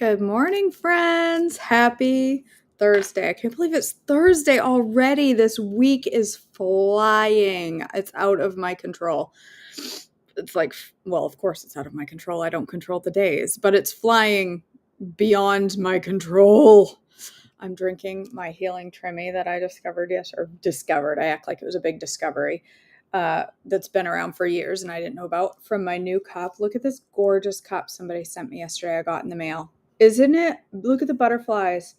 Good morning, friends. Happy Thursday. I can't believe it's Thursday already. This week is flying. It's out of my control. It's like, well, of course it's out of my control. I don't control the days, but it's flying beyond my control. I'm drinking my Healing Trimmy that I discovered I act like it was a big discovery. That's been around for years and I didn't know about from my new cup. Look at this gorgeous cup somebody sent me yesterday. I got in the mail. Isn't it? Look at the butterflies.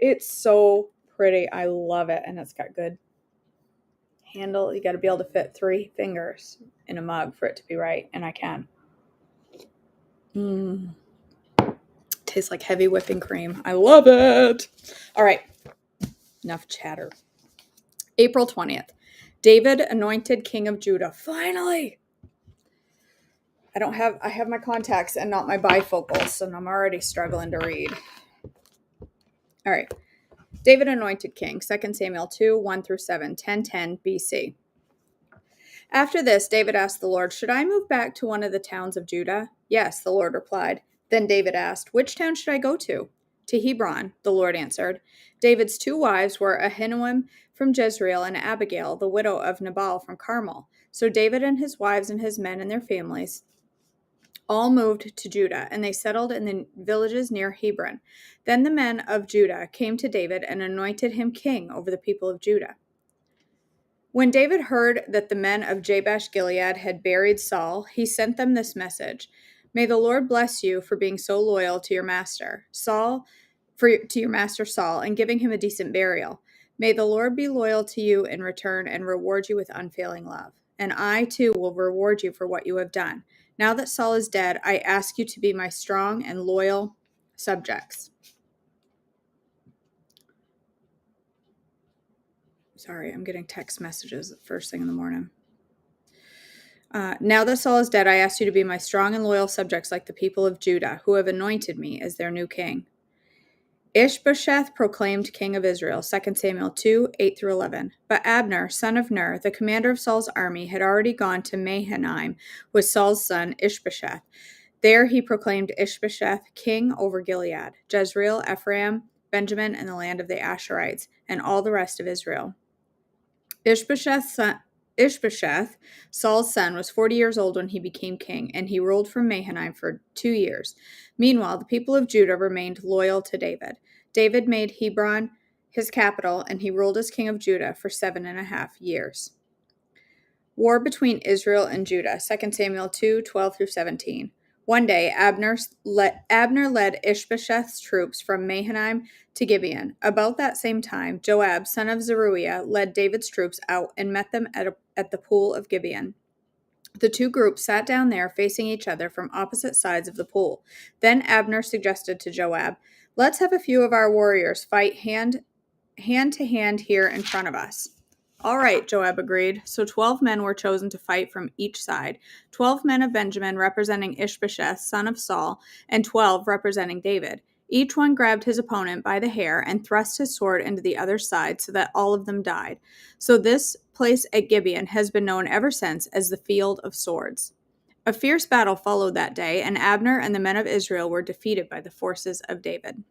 It's so pretty. I love it. And it's got good handle. You got to be able to fit 3 fingers in a mug for it to be right. And I can. Tastes like heavy whipping cream. I love it. All right. Enough chatter. April 20th. David anointed king of Judah. Finally. I have my contacts and not my bifocals, and I'm already struggling to read. All right. David anointed king, 2 Samuel 2, 1-7, 1010 BC. After this, David asked the Lord, "Should I move back to one of the towns of Judah?" "Yes," the Lord replied. Then David asked, "Which town should I go to?" "To Hebron," the Lord answered. David's 2 wives were Ahinoam from Jezreel and Abigail, the widow of Nabal from Carmel. So David and his wives and his men and their families all moved to Judah, and they settled in the villages near Hebron. Then the men of Judah came to David and anointed him king over the people of Judah. When David heard that the men of Jabesh Gilead had buried Saul, he sent them this message: "May the Lord bless you for being so loyal to your master Saul, and giving him a decent burial. May the Lord be loyal to you in return and reward you with unfailing love. And I, too, will reward you for what you have done. Now that Saul is dead, I ask you to be my strong and loyal subjects." Sorry, I'm getting text messages first thing in the morning. "Now that Saul is dead, I ask you to be my strong and loyal subjects like the people of Judah, who have anointed me as their new king." Ishbosheth proclaimed king of Israel, 2 Samuel 2, 8-11. But Abner, son of Ner, the commander of Saul's army, had already gone to Mahanaim with Saul's son Ishbosheth. There he proclaimed Ishbosheth king over Gilead, Jezreel, Ephraim, Benjamin, and the land of the Asherites, and all the rest of Israel. Ishbosheth, Saul's son, was 40 years old when he became king, and he ruled from Mahanaim for 2 years. Meanwhile, the people of Judah remained loyal to David. David made Hebron his capital, and he ruled as king of Judah for 7.5 years. War between Israel and Judah, 2 Samuel 2, 12-17. One day, Abner led Ishbosheth's troops from Mahanaim to Gibeon. About that same time, Joab, son of Zeruiah, led David's troops out and met them at the pool of Gibeon. The 2 groups sat down there facing each other from opposite sides of the pool. Then Abner suggested to Joab, "Let's have a few of our warriors fight hand to hand here in front of us." "All right," Joab agreed. So 12 men were chosen to fight from each side, 12 men of Benjamin representing Ishbosheth, son of Saul, and 12 representing David. Each one grabbed his opponent by the hair and thrust his sword into the other side so that all of them died. So this place at Gibeon has been known ever since as the Field of Swords. A fierce battle followed that day, and Abner and the men of Israel were defeated by the forces of David.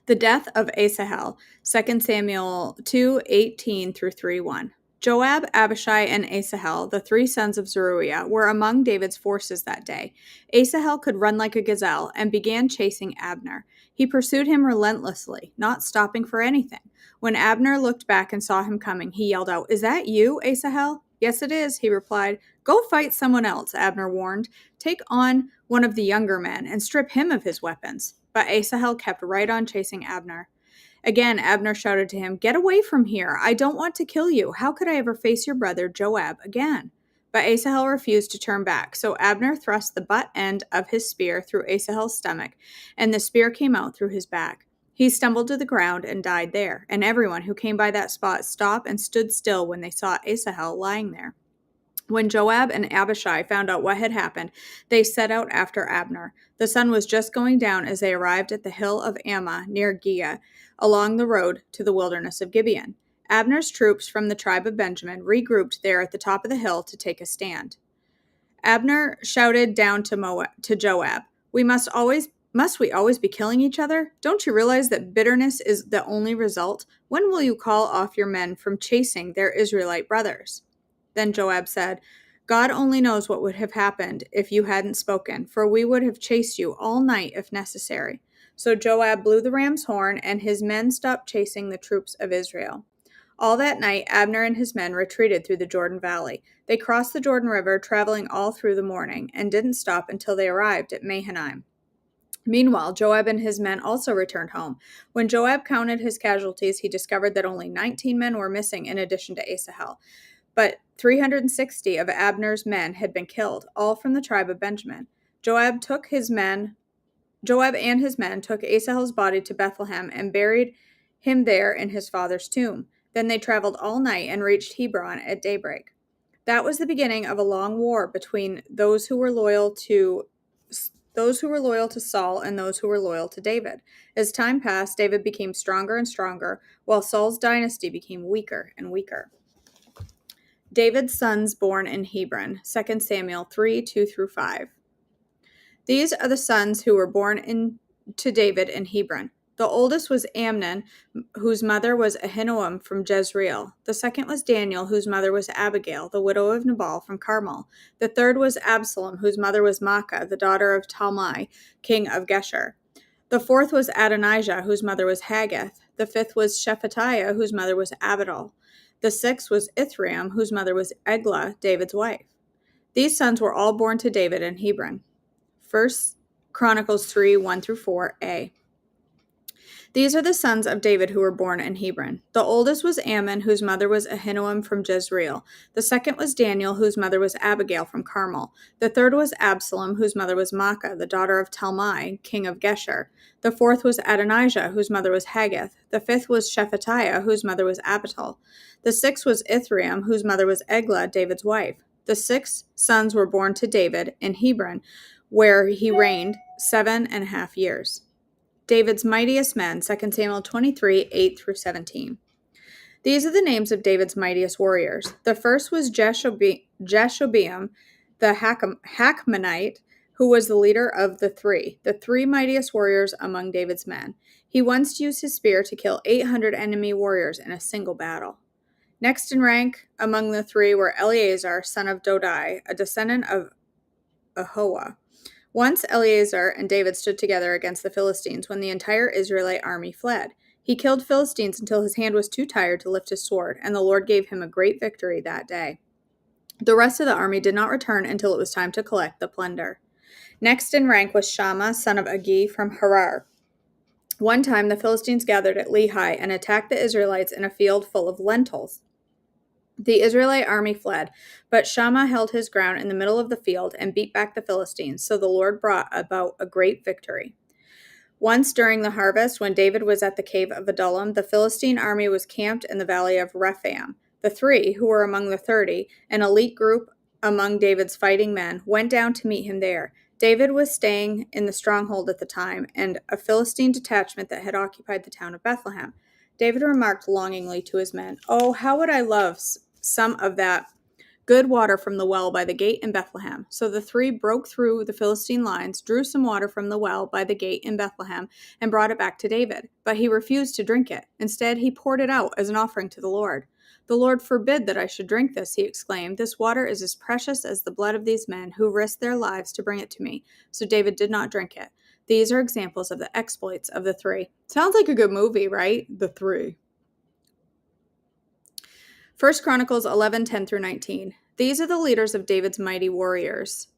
The death of Asahel, 2 Samuel 2, 18-31. Joab, Abishai, and Asahel, the 3 sons of Zeruiah, were among David's forces that day. Asahel could run like a gazelle and began chasing Abner. He pursued him relentlessly, not stopping for anything. When Abner looked back and saw him coming, he yelled out, "Is that you, Asahel?" "Yes, it is," he replied. "Go fight someone else," Abner warned. "Take on one of the younger men and strip him of his weapons." But Asahel kept right on chasing Abner. Again, Abner shouted to him, "Get away from here. I don't want to kill you. How could I ever face your brother Joab again?" But Asahel refused to turn back, so Abner thrust the butt end of his spear through Asahel's stomach, and the spear came out through his back. He stumbled to the ground and died there, and everyone who came by that spot stopped and stood still when they saw Asahel lying there. When Joab and Abishai found out what had happened, they set out after Abner. The sun was just going down as they arrived at the hill of Ammah near Giah, along the road to the wilderness of Gibeon. Abner's troops from the tribe of Benjamin regrouped there at the top of the hill to take a stand. Abner shouted down to Joab, "We must always Must we always be killing each other? Don't you realize that bitterness is the only result? When will you call off your men from chasing their Israelite brothers?" Then Joab said, "God only knows what would have happened if you hadn't spoken, for we would have chased you all night if necessary." So Joab blew the ram's horn, and his men stopped chasing the troops of Israel. All that night, Abner and his men retreated through the Jordan Valley. They crossed the Jordan River, traveling all through the morning, and didn't stop until they arrived at Mahanaim. Meanwhile, Joab and his men also returned home. When Joab counted his casualties, he discovered that only 19 men were missing in addition to Asahel. But 360 of Abner's men had been killed, all from the tribe of Benjamin. Joab and his men took Asahel's body to Bethlehem and buried him there in his father's tomb. Then they traveled all night and reached Hebron at daybreak. That was the beginning of a long war between those who were loyal to Saul and those who were loyal to David. As time passed, David became stronger and stronger, while Saul's dynasty became weaker and weaker. David's sons born in Hebron, 2 Samuel 3:2-5. These are the sons who were born to David in Hebron. The oldest was Amnon, whose mother was Ahinoam from Jezreel. The second was Daniel, whose mother was Abigail, the widow of Nabal from Carmel. The third was Absalom, whose mother was Maacah, the daughter of Talmai, king of Geshur. The fourth was Adonijah, whose mother was Haggith. The fifth was Shephatiah, whose mother was Abital. The sixth was Ithream, whose mother was Eglah, David's wife. These sons were all born to David in Hebron. 1 Chronicles 3:1-4a. These are the sons of David who were born in Hebron. The oldest was Ammon, whose mother was Ahinoam from Jezreel. The second was Daniel, whose mother was Abigail from Carmel. The third was Absalom, whose mother was Maacah, the daughter of Talmai, king of Geshur. The fourth was Adonijah, whose mother was Haggith. The fifth was Shephatiah, whose mother was Abital. The sixth was Ithream, whose mother was Eglah, David's wife. The 6 sons were born to David in Hebron, where he reigned 7.5 years. David's mightiest men, 2 Samuel 23:8-17. These are the names of David's mightiest warriors. The first was Jashobeam, the Hakmonite, who was the leader of the three mightiest warriors among David's men. He once used his spear to kill 800 enemy warriors in a single battle. Next in rank among the three were Eleazar, son of Dodai, a descendant of Ahoah. Once Eleazar and David stood together against the Philistines when the entire Israelite army fled. He killed Philistines until his hand was too tired to lift his sword, and the Lord gave him a great victory that day. The rest of the army did not return until it was time to collect the plunder. Next in rank was Shammah, son of Agi, from Harar. One time the Philistines gathered at Lehi and attacked the Israelites in a field full of lentils. The Israelite army fled, but Shammah held his ground in the middle of the field and beat back the Philistines, so the Lord brought about a great victory. Once during the harvest, when David was at the cave of Adullam, the Philistine army was camped in the valley of Rephaim. The 3, who were among the 30, an elite group among David's fighting men, went down to meet him there. David was staying in the stronghold at the time, and a Philistine detachment that had occupied the town of Bethlehem. David remarked longingly to his men, "Oh, how would I love some of that good water from the well by the gate in Bethlehem." So the 3 broke through the Philistine lines, drew some water from the well by the gate in Bethlehem, and brought it back to David. But he refused to drink it. Instead, he poured it out as an offering to the Lord. "The Lord forbid that I should drink this," he exclaimed. "This water is as precious as the blood of these men who risked their lives to bring it to me." So David did not drink it. These are examples of the exploits of the 3. Sounds like a good movie, right? The 3. 1 Chronicles 11:10-19. These are the leaders of David's mighty warriors.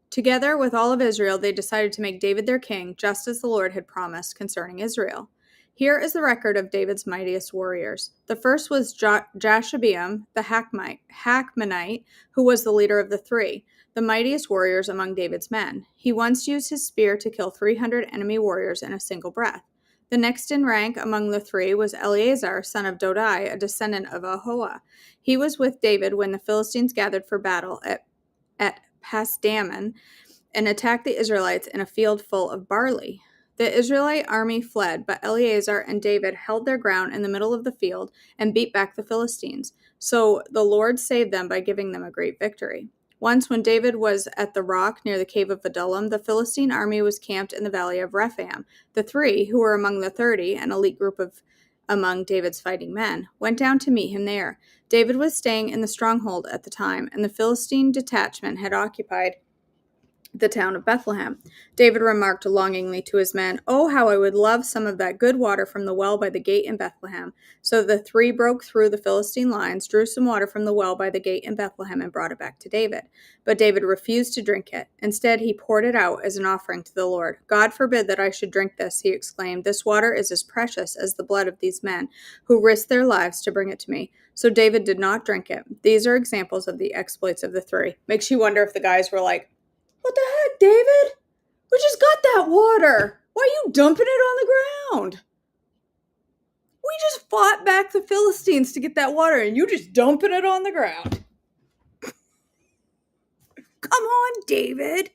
Together with all of Israel, they decided to make David their king, just as the Lord had promised concerning Israel. Here is the record of David's mightiest warriors. The first was Jashobeam, the Hakmonite, who was the leader of the 3, the mightiest warriors among David's men. He once used his spear to kill 300 enemy warriors in a single breath. The next in rank among the 3 was Eleazar, son of Dodai, a descendant of Ahoah. He was with David when the Philistines gathered for battle at Pasdammim and attacked the Israelites in a field full of barley. The Israelite army fled, but Eleazar and David held their ground in the middle of the field and beat back the Philistines. So the Lord saved them by giving them a great victory. Once, when David was at the rock near the cave of Adullam, the Philistine army was camped in the valley of Rephaim. The three, who were among the 30, an elite group among David's fighting men, went down to meet him there. David was staying in the stronghold at the time, and the Philistine detachment had occupied the town of Bethlehem. David remarked longingly to his men, "Oh, how I would love some of that good water from the well by the gate in Bethlehem." So the three broke through the Philistine lines, drew some water from the well by the gate in Bethlehem, and brought it back to David. But David refused to drink it. Instead, he poured it out as an offering to the Lord. "God forbid that I should drink this," he exclaimed. "This water is as precious as the blood of these men who risked their lives to bring it to me." So David did not drink it. These are examples of the exploits of the three. Makes you wonder if the guys were like, "What the heck, David? We just got that water. Why are you dumping it on the ground? We just fought back the Philistines to get that water, and you just dumping it on the ground. Come on, David."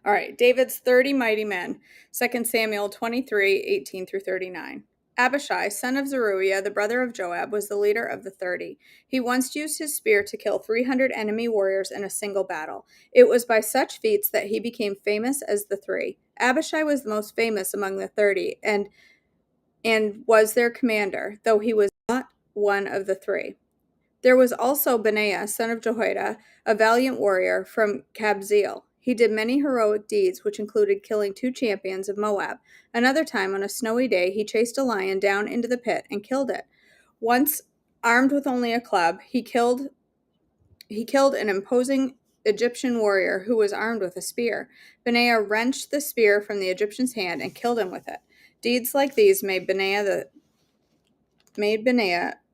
All right, David's 30 mighty men. 2 Samuel 23, 18 through 39. Abishai, son of Zeruiah, the brother of Joab, was the leader of the 30. He once used his spear to kill 300 enemy warriors in a single battle. It was by such feats that he became famous as the three. Abishai was the most famous among the 30 and was their commander, though he was not one of the three. There was also Benaiah, son of Jehoiada, a valiant warrior from Kabzeel. He did many heroic deeds, which included killing 2 champions of Moab. Another time, on a snowy day, he chased a lion down into the pit and killed it. Once, armed with only a club, he killed an imposing Egyptian warrior who was armed with a spear. Benaiah wrenched the spear from the Egyptian's hand and killed him with it. Deeds like these made Benaiah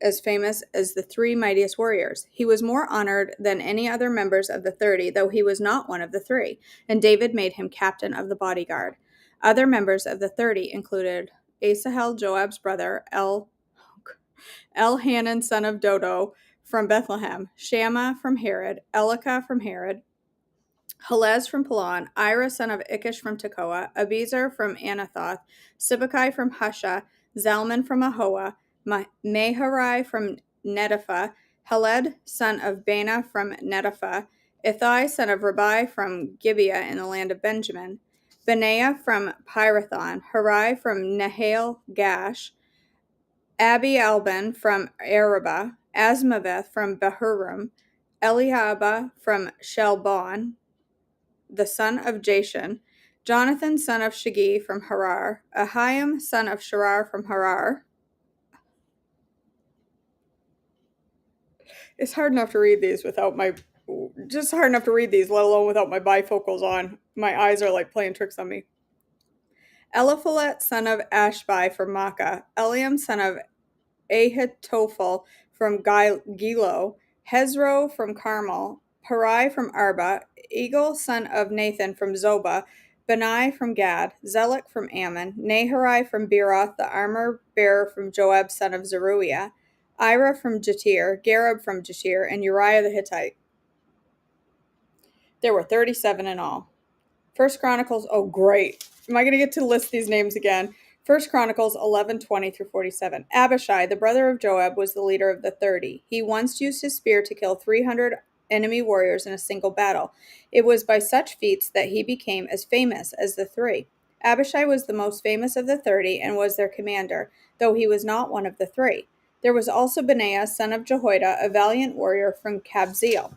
as famous as the 3 mightiest warriors. He was more honored than any other members of the 30, though he was not one of the 3, and David made him captain of the bodyguard. Other members of the 30 included Asahel, Joab's brother, Elhanan, son of Dodo, from Bethlehem, Shammah from Herod, Elikah from Herod, Helez from Pelon, Ira, son of Ikish from Tekoa, Abiezer from Anathoth, Sibbecai from Husha, Zalman from Ahoah, Maharai from Netopha, Heled, son of Bana from Netopha, Ithai, son of Rabai from Gibeah in the land of Benjamin, Benaiah from Pirathon, Harai from Nahal Gash, Abi Alban from Arabah, Asmaveth from Bahurim, Eliahaba from Shelbon, the son of Jashan, Jonathan, son of Shagi from Harar, Ahiam, son of Sharar from Harar. It's hard enough to read these, let alone without my bifocals on. My eyes are like playing tricks on me. Eliphalet, son of Ashbai from Makkah, Eliam, son of Ahitophel from Gilo, Hezro from Carmel, Parai from Arba, Eagle, son of Nathan from Zobah, Benai from Gad, Zelek from Ammon, Naharai from Beeroth, the armor-bearer from Joab, son of Zeruiah, Ira from Jatir, Gareb from Jatir, and Uriah the Hittite. There were 37 in all. First Chronicles, oh great. Am I going to get to list these names again? First Chronicles 11:20 through 47. Abishai, the brother of Joab, was the leader of the 30. He once used his spear to kill 300 enemy warriors in a single battle. It was by such feats that he became as famous as the 3. Abishai was the most famous of the 30 and was their commander, though he was not one of the 3. There was also Benaiah, son of Jehoiada, a valiant warrior from Kabzeel.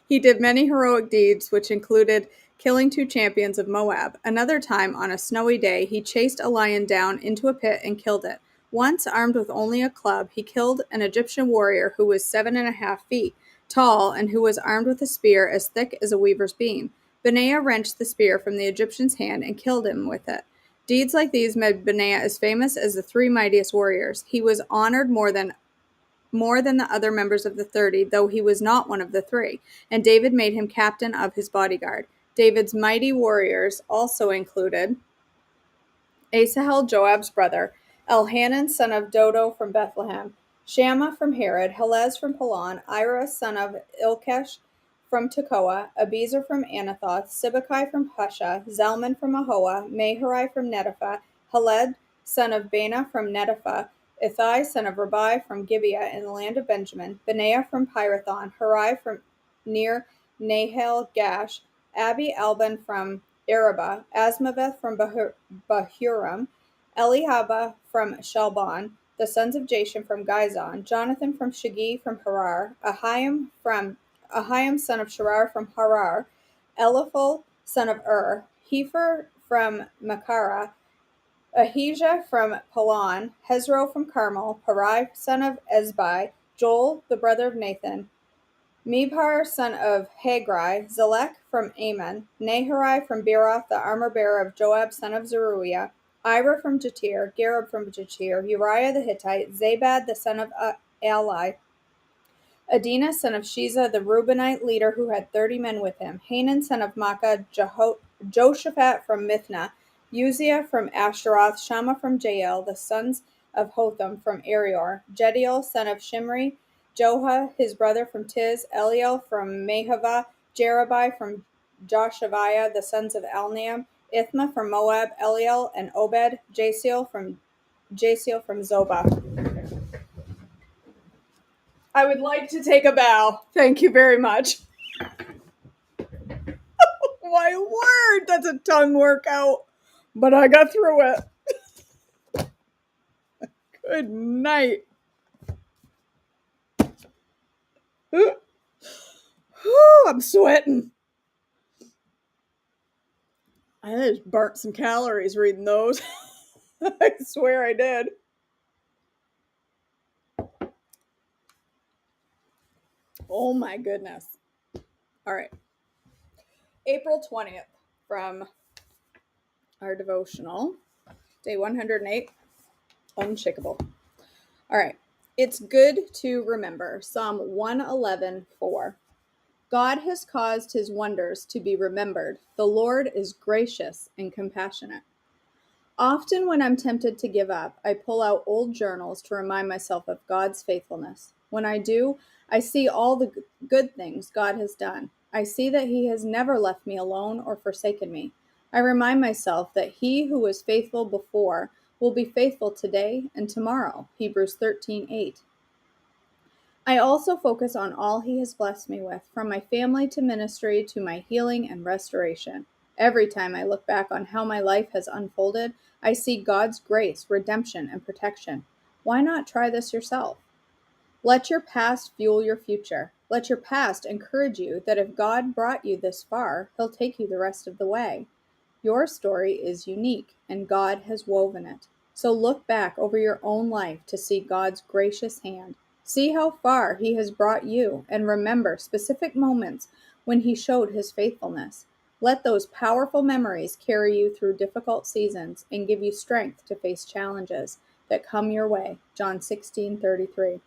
He did many heroic deeds, which included killing 2 champions of Moab. Another time, on a snowy day, he chased a lion down into a pit and killed it. Once, armed with only a club, he killed an Egyptian warrior who was 7.5 feet tall and who was armed with a spear as thick as a weaver's beam. Benaiah wrenched the spear from the Egyptian's hand and killed him with it. Deeds like these made Benaiah as famous as the 3 mightiest warriors. He was honored more than the other members of the 30, though he was not one of the 3, and David made him captain of his bodyguard. David's mighty warriors also included Asahel, Joab's brother, Elhanan, son of Dodo from Bethlehem, Shammah from Herod, Helez from Pelon, Ira, son of Ilkesh from Tekoa, Abiezer from Anathoth, Sibbecai from Husha, Zalman from Ahoah, Maharai from Netopha, Heled, son of Bana from Netopha, Ithai, son of Rabai, from Gibeah in the land of Benjamin, Benaiah from Pirathon, Hurai from near Nahal Gash, Abi Alban from Arabah, Asmaveth from Bahurim, Eliahaba from Shalbon, the sons of Jashan from Gizon, Jonathan from Shagi from Harar, Ahiam son of Sharar from Harar, Eliphal son of Hefer from Makara, Ahijah from Palon, Hezro from Carmel, Parai son of Ezbai, Joel the brother of Nathan, Mibhar son of Hagri, Zelek from Ammon, Naharai from Beeroth, the armor-bearer of Joab son of Zeruiah, Ira from Jatir, Gareb from Jatir, Uriah the Hittite, Zabad the son of Ali, Adina son of Shiza, the Reubenite leader who had 30 men with him, Hanan son of Makkah, Joshaphat from Mithna, Uzziah from Ashtaroth, Shammah from Jael, the sons of Hotham from Arior, Jediel son of Shimri, Joha his brother from Tiz, Eliel from Mahavah, Jerubai from Joshaviah, the sons of Elnaam, Ithma from Moab, Eliel and Obed, Jasiel from Zobah. I would like to take a bow. Thank you very much. My word, that's a tongue workout. But I got through it. Good night. I'm sweating. I just burnt some calories reading those. I swear I did. Oh my goodness. All right. April 20th from our devotional, day 108, Unshakable. All right. It's good to remember Psalm 111:4. God has caused his wonders to be remembered. The Lord is gracious and compassionate. Often when I'm tempted to give up, I pull out old journals to remind myself of God's faithfulness. When I do, I see all the good things God has done. I see that he has never left me alone or forsaken me. I remind myself that he who was faithful before will be faithful today and tomorrow. Hebrews 13:8. I also focus on all he has blessed me with, from my family to ministry to my healing and restoration. Every time I look back on how my life has unfolded, I see God's grace, redemption, and protection. Why not try this yourself? Let your past fuel your future. Let your past encourage you that if God brought you this far, he'll take you the rest of the way. Your story is unique, and God has woven it. So look back over your own life to see God's gracious hand. See how far he has brought you, and remember specific moments when he showed his faithfulness. Let those powerful memories carry you through difficult seasons and give you strength to face challenges that come your way. John 16:33.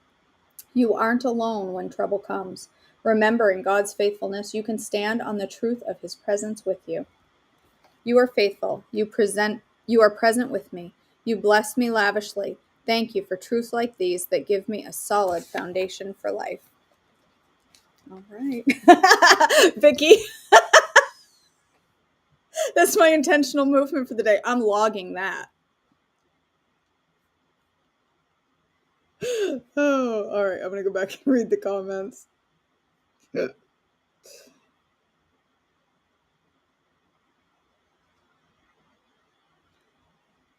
You aren't alone when trouble comes. Remembering God's faithfulness, you can stand on the truth of his presence with you. You are faithful. You are present with me. You bless me lavishly. Thank you for truths like these that give me a solid foundation for life. All right. Vicky, that's my intentional movement for the day. I'm logging that. Oh, all right. I'm going to go back and read the comments.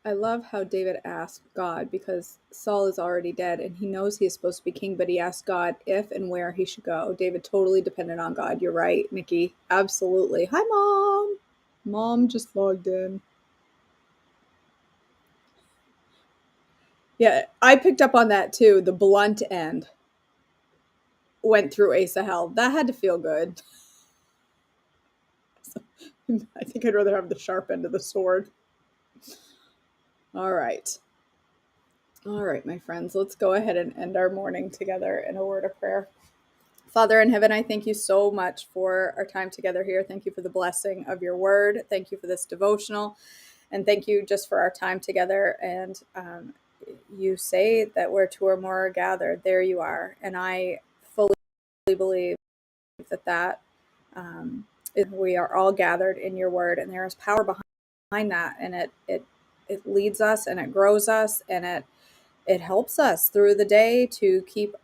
I love how David asked God, because Saul is already dead and he knows he is supposed to be king, but he asked God if and where he should go. David totally depended on God. You're right, Nikki. Absolutely. Hi, Mom. Mom just logged in. Yeah, I picked up on that too. The blunt end went through Asahel. That had to feel good. I think I'd rather have the sharp end of the sword. All right. All right, my friends, let's go ahead and end our morning together in a word of prayer. Father in heaven, I thank you so much for our time together here. Thank you for the blessing of your word. Thank you for this devotional. And thank you just for our time together. And you say that where two or more are gathered, there you are. And I fully believe that we are all gathered in your word, and there is power behind that. And it leads us, and it grows us, and it it helps us through the day to keep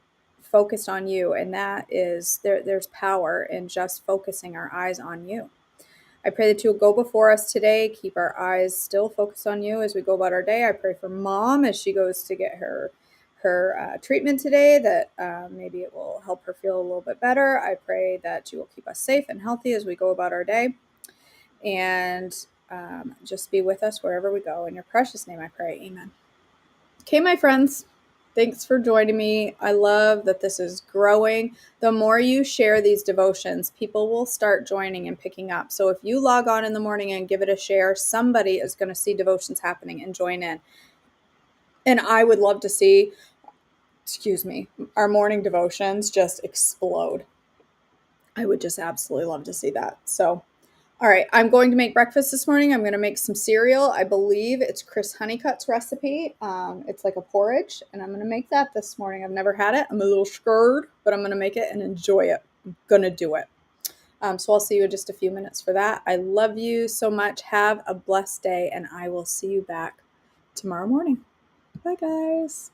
focused on you. And that is there's power in just focusing our eyes on you. I pray that you'll go before us today, keep our eyes still focused on you as we go about our day. I pray for Mom as she goes to get her treatment today, that maybe it will help her feel a little bit better. I pray that you will keep us safe and healthy as we go about our day, and just be with us wherever we go. In your precious name I pray, amen. Okay, my friends, thanks for joining me. I love that this is growing. The more you share these devotions, people will start joining and picking up. So if you log on in the morning and give it a share, somebody is going to see devotions happening and join in. And I would love to see, our morning devotions just explode. I would just absolutely love to see that. So, all right, I'm going to make breakfast this morning. I'm going to make some cereal. I believe it's Chris Honeycutt's recipe. It's like a porridge, and I'm going to make that this morning. I've never had it. I'm a little scared, but I'm going to make it and enjoy it. I'm going to do it. So I'll see you in just a few minutes for that. I love you so much. Have a blessed day, and I will see you back tomorrow morning. Bye, guys.